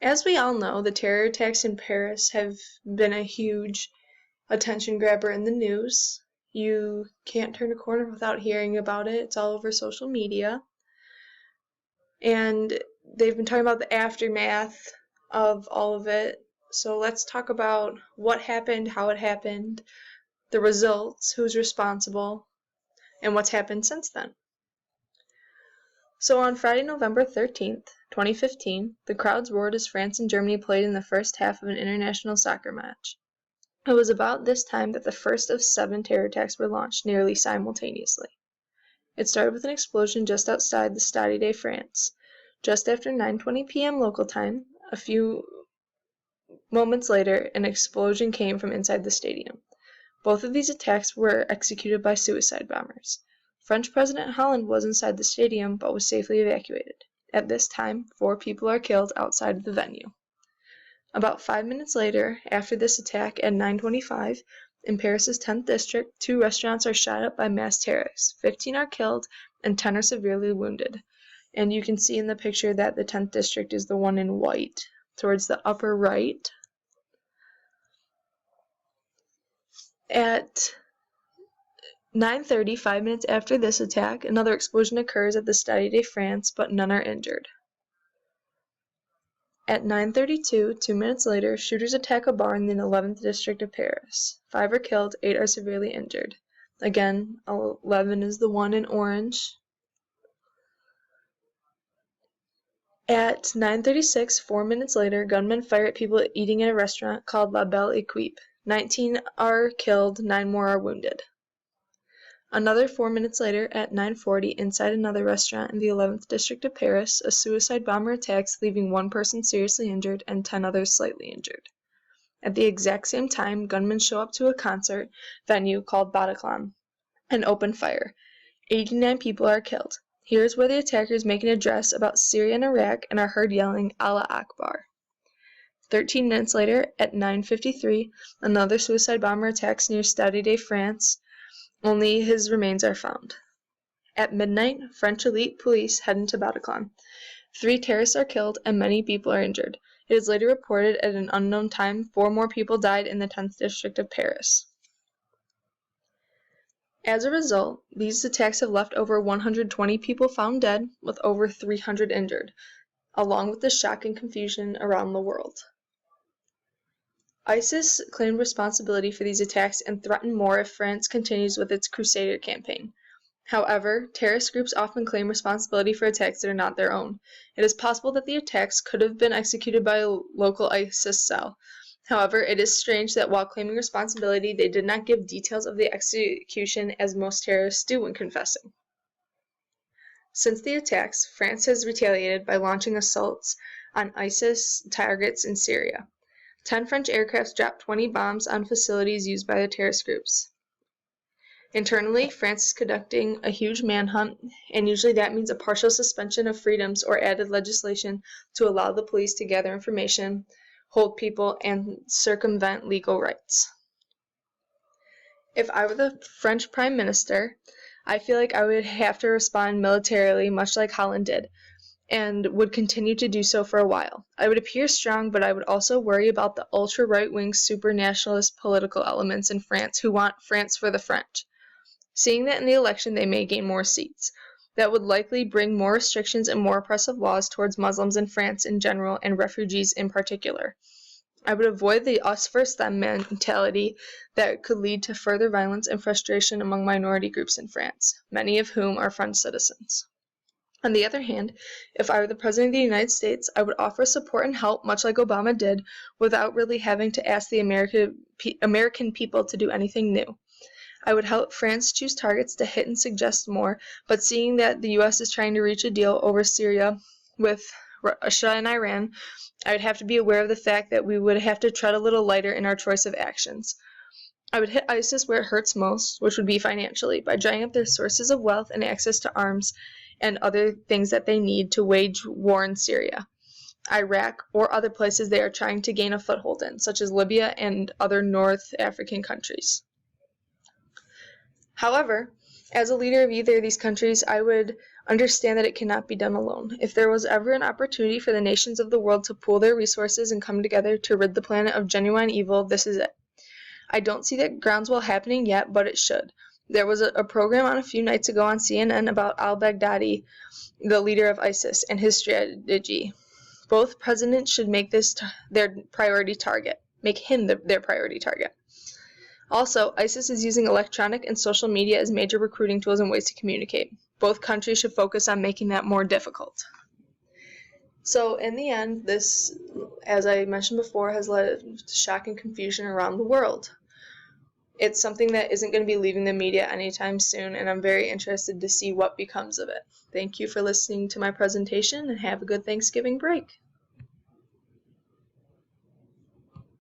As we all know, the terror attacks in Paris have been a huge attention grabber in the news. You can't turn a corner without hearing about it. It's all over social media. And they've been talking about the aftermath of all of it. So let's talk about what happened, how it happened, the results, who's responsible, and what's happened since then. So on Friday, November 13th, 2015, the crowds roared as France and Germany played in the first half of an international soccer match. It was about this time that the first of 7 terror attacks were launched nearly simultaneously. It started with an explosion just outside the Stade de France. Just after 9:20 p.m. local time, a few moments later, an explosion came from inside the stadium. Both of these attacks were executed by suicide bombers. French President Hollande was inside the stadium but was safely evacuated. At this time, 4 people are killed outside of the venue. About 5 minutes later, after this attack at 9:25, in Paris's 10th district, 2 restaurants are shot up by mass terrorists. 15 are killed and 10 are severely wounded. And you can see in the picture that the 10th district is the one in white, towards the upper right. At 9:30, 5 minutes after this attack, another explosion occurs at the Stade de France, but none are injured. At 9:32, 2 minutes later, shooters attack a bar in the 11th district of Paris. 5 are killed, 8 are severely injured. Again, 11 is the one in orange. At 9:36, 4 minutes later, gunmen fire at people eating at a restaurant called La Belle Equipe. 19 are killed, 9 more are wounded. Another 4 minutes later, at 9:40, inside another restaurant in the 11th district of Paris, a suicide bomber attacks, leaving 1 person seriously injured and 10 others slightly injured. At the exact same time, gunmen show up to a concert venue called Bataclan and open fire. 89 people are killed. Here's where the attackers make an address about Syria and Iraq and are heard yelling Allah Akbar. 13 minutes later, at 9:53, another suicide bomber attacks near Stade de France. Only his remains are found. At midnight, French elite police head into Bataclan. 3 terrorists are killed and many people are injured. It is later reported at an unknown time 4 more people died in the 10th district of Paris. As a result, these attacks have left over 120 people found dead, with over 300 injured, along with the shock and confusion around the world. ISIS claimed responsibility for these attacks and threatened more if France continues with its Crusader campaign. However, terrorist groups often claim responsibility for attacks that are not their own. It is possible that the attacks could have been executed by a local ISIS cell. However, it is strange that while claiming responsibility, they did not give details of the execution as most terrorists do when confessing. Since the attacks, France has retaliated by launching assaults on ISIS targets in Syria. 10 French aircraft dropped 20 bombs on facilities used by the terrorist groups. Internally, France is conducting a huge manhunt, and usually that means a partial suspension of freedoms or added legislation to allow the police to gather information, hold people, and circumvent legal rights. If I were the French Prime Minister, I feel like I would have to respond militarily, much like Hollande did, and would continue to do so for a while. I would appear strong, but I would also worry about the ultra-right-wing super-nationalist political elements in France who want France for the French. Seeing that in the election they may gain more seats, that would likely bring more restrictions and more oppressive laws towards Muslims in France in general and refugees in particular. I would avoid the us versus them mentality that could lead to further violence and frustration among minority groups in France, many of whom are French citizens. On the other hand, if I were the President of the United States, I would offer support and help, much like Obama did, without really having to ask the American people to do anything new. I would help France choose targets to hit and suggest more, but seeing that the U.S. is trying to reach a deal over Syria with Russia and Iran, I would have to be aware of the fact that we would have to tread a little lighter in our choice of actions. I would hit ISIS where it hurts most, which would be financially, by drying up their sources of wealth and access to arms and other things that they need to wage war in Syria, Iraq, or other places they are trying to gain a foothold in, such as Libya and other North African countries. However, as a leader of either of these countries, I would Understand that it cannot be done alone. If there was ever an opportunity for the nations of the world to pool their resources and come together to rid the planet of genuine evil, this is it. I don't see that groundswell happening yet, but it should. There was a program on a few nights ago on CNN about al-Baghdadi, the leader of ISIS, and his strategy. Both presidents should make this their priority target. Make him their priority target. Also, ISIS is using electronic and social media as major recruiting tools and ways to communicate. Both countries should focus on making that more difficult. So in the end, this, as I mentioned before, has led to shock and confusion around the world. It's something that isn't going to be leaving the media anytime soon, and I'm very interested to see what becomes of it. Thank you for listening to my presentation, and have a good Thanksgiving break.